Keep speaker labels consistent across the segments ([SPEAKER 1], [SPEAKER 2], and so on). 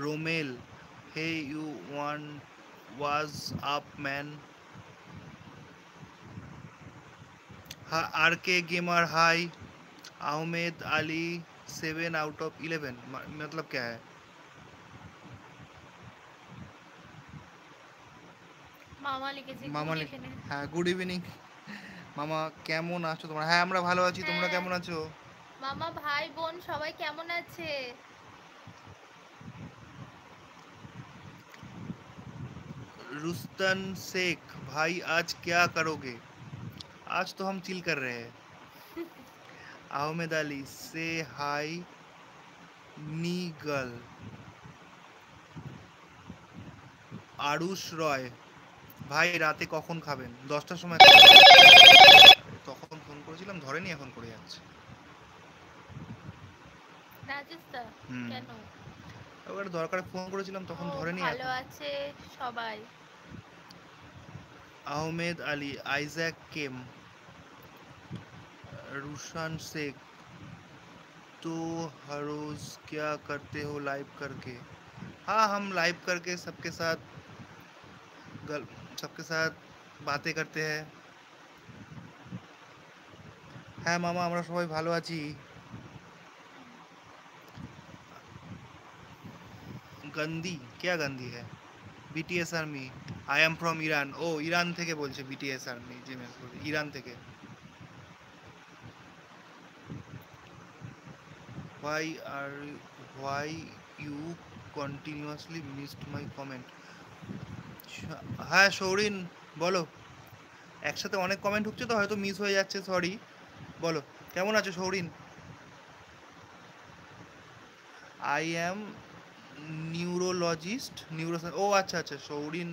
[SPEAKER 1] Romel, hey you want was up man? RK gamer hi. Ahmed Ali 7 out of 11 मतलब क्या है?
[SPEAKER 2] মামা লিখেছে
[SPEAKER 1] মামা
[SPEAKER 2] গুড
[SPEAKER 1] লিখ
[SPEAKER 2] ইভিনিং।
[SPEAKER 1] হ্যাঁ গুড ইভিনিং মামা, কেমন আছো তোমরা? হ্যাঁ আমরা ভালো আছি, তোমরা
[SPEAKER 2] হ্যাঁ
[SPEAKER 1] কেমন আছো?
[SPEAKER 2] মামা ভাই বোন সবাই কেমন আছে?
[SPEAKER 1] रुस्तन शेख भाई आज क्या करोगे? आज तो हम चिल कर रहे हैं। अहमद अली से हाय नीगल। আরুষ রয় ভাই রাতে কখন খাবেন? 10টার সময় খাবো। তখন ফোন করেছিলাম ধরেনি, এখন করে যাচ্ছে।
[SPEAKER 2] রাজেশ দা
[SPEAKER 1] হুম,
[SPEAKER 2] কেন?
[SPEAKER 1] ওর দরকারে ফোন করেছিলাম
[SPEAKER 2] ও
[SPEAKER 1] তখন ধরেনি
[SPEAKER 2] ভালো
[SPEAKER 1] এখন।
[SPEAKER 2] আছে সবাই।
[SPEAKER 1] আহমেদ আলী আইজ্যাক কেম रुशान शेख तो हर रोज क्या करते हो लाइव करके? हाँ हम लाइव करके गल, सबके साथ बातें करते हैं। হ্যাঁ মামা আমরা সবাই ভালো আছি। গন্দি क्या गंदी है? BTS army I am from Iran. ও ইরান থেকে বলছে বিটিএস আর্মি, জিমেল ইরান থেকে। why আর why you continuously missed my comment? হ্যাঁ সৌরিন বলো, একসাথে অনেক কমেন্ট ঢুকছে তো হয়তো মিস হয়ে যাচ্ছে, সরি। বলো কেমন আছো সৌরিন? আই অ্যাম নিউরোলজিস্ট ও আচ্ছা আচ্ছা সৌরিন,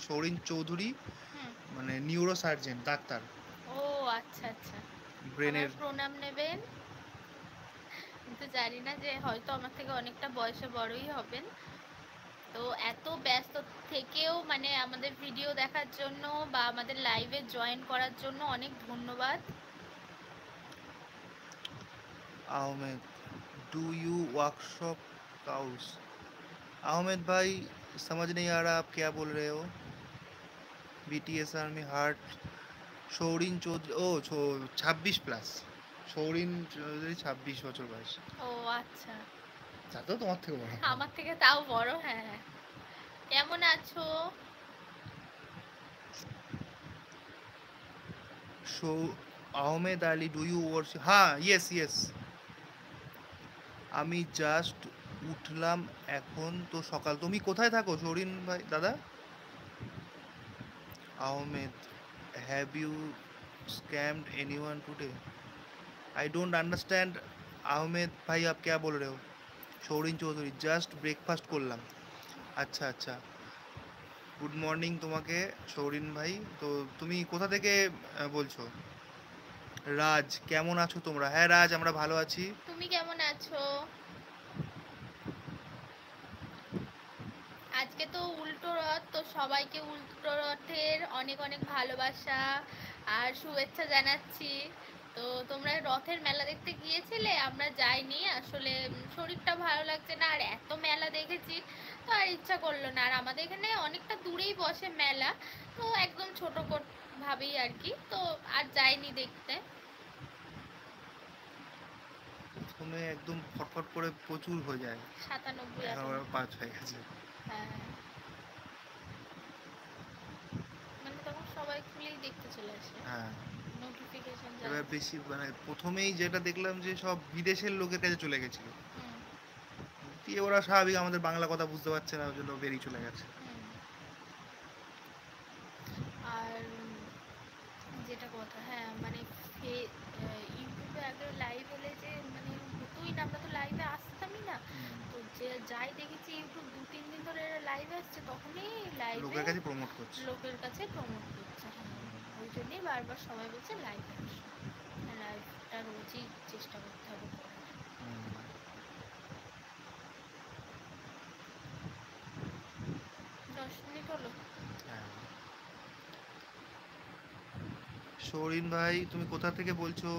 [SPEAKER 1] সৌরিন চৌধুরী
[SPEAKER 2] হুম।
[SPEAKER 1] মানে নিউরো সার্জন, ডাক্তার
[SPEAKER 2] ও আচ্ছা আচ্ছা। আমার
[SPEAKER 1] ব্রেনের।
[SPEAKER 2] প্রণাম নেবেন। কিন্তু জানি না যে হয়তো আমার থেকে অনেকটা বয়সে বড়ই হবেন। তো এত ব্যস্ত থেকেও মানে আমাদের ভিডিও দেখার জন্য বা আমাদের লাইভে জয়েন করার জন্য অনেক ধন্যবাদ।
[SPEAKER 1] Ahmed do you workshop cows? Ahmad भाई समझ नहीं आ रहा आप क्या बोल रहे हो। BTS army heart Sourin Chowdhury, ও 26+। সৌরিন চৌধুরী 26 বছর বয়স।
[SPEAKER 2] ও আচ্ছা।
[SPEAKER 1] তাতেও তোমার থেকে বড়।
[SPEAKER 2] আমার থেকে তাও বড়, হ্যাঁ। কেমন আছো?
[SPEAKER 1] So Ahmed Ali do you worship? হ্যাঁ ইয়েস ইয়েস। আমি জাস্ট উঠলাম এখন তো সকাল। তুমি কোথায় থাকো সৌরিন ভাই দাদা? Ahmed have you scammed anyone today? I don't understand Ahmed ভাই आप क्या बोल रहे हो? সৌরিন চৌধুরী জাস্ট ব্রেকফাস্ট করলাম। আচ্ছা আচ্ছা, গুড মর্নিং তোমাকে সৌরিন ভাই। তো তুমি কোথা থেকে বলছো? রাজ কেমন আছো তোমরা? হ্যাঁ রাজ আমরা ভালো আছি।
[SPEAKER 2] তুমি কেমন আছো? আজকে তো উল্টো রথ, তো সবাইকে উল্টো রথের অনেক অনেক ভালোবাসা আর শুভেচ্ছা জানাচ্ছি। তো তোমরা রথের মেলা দেখতে গিয়েছিলে? আমরা যাইনি আসলে, শরীরটা ভালো লাগছে না আর এত মেলা দেখেছি তো আর ইচ্ছা করলো না। আর আমাদের এখানে অনেকটা দূরেই বসে মেলা, তো একদম ছোট ভাবেই আর কি, তো আর যাইনি দেখতে।
[SPEAKER 1] প্রথমে একদম ফটফট করে প্রচুর হয়ে যায়,
[SPEAKER 2] 97
[SPEAKER 1] এখন
[SPEAKER 2] এখন।
[SPEAKER 1] আবার 5 হয়ে গেছে।
[SPEAKER 2] হ্যাঁ, মানে তখন সবাই খুলেই দেখতে চলে আসে,
[SPEAKER 1] হ্যাঁ
[SPEAKER 2] নোটিফিকেশন
[SPEAKER 1] এবার
[SPEAKER 2] যাচ্ছে।
[SPEAKER 1] বেশি মানে প্রথমেই যেটা দেখলাম যে সব বিদেশের লোকের কাছে চলে গেছিল,
[SPEAKER 2] হুম
[SPEAKER 1] দিয়ে ওরা স্বাভাবিক আমাদের বাংলা কথা বুঝতে পারছে না, ওই জন্য বেরিয়ে চলে গেছে।
[SPEAKER 2] হুম। আর যেটা কথা, হ্যাঁ মানে ইউটিউবে আগে লাইভ এলে যে মানে হতোই না, আমরা তো লাইভে আসতামই না। তো যে যাই দেখেছি ইউটিউব 2-3 দিন ধরে এরা লাইভ আসছে, তখনই লাইভে
[SPEAKER 1] লোকের কাছে প্রমোট করছে।
[SPEAKER 2] লোকের কাছে প্রমোট করছে। হ্যাঁ, ওই জন্যই বারবার সবাই বলছে লাইভে আসো। লাইভটা রোজই চেষ্টা করতে হবে করার। 10 মিনিট হলো।
[SPEAKER 1] হ্যাঁ সৌরিন ভাই তুমি কোথা থেকে বলছো?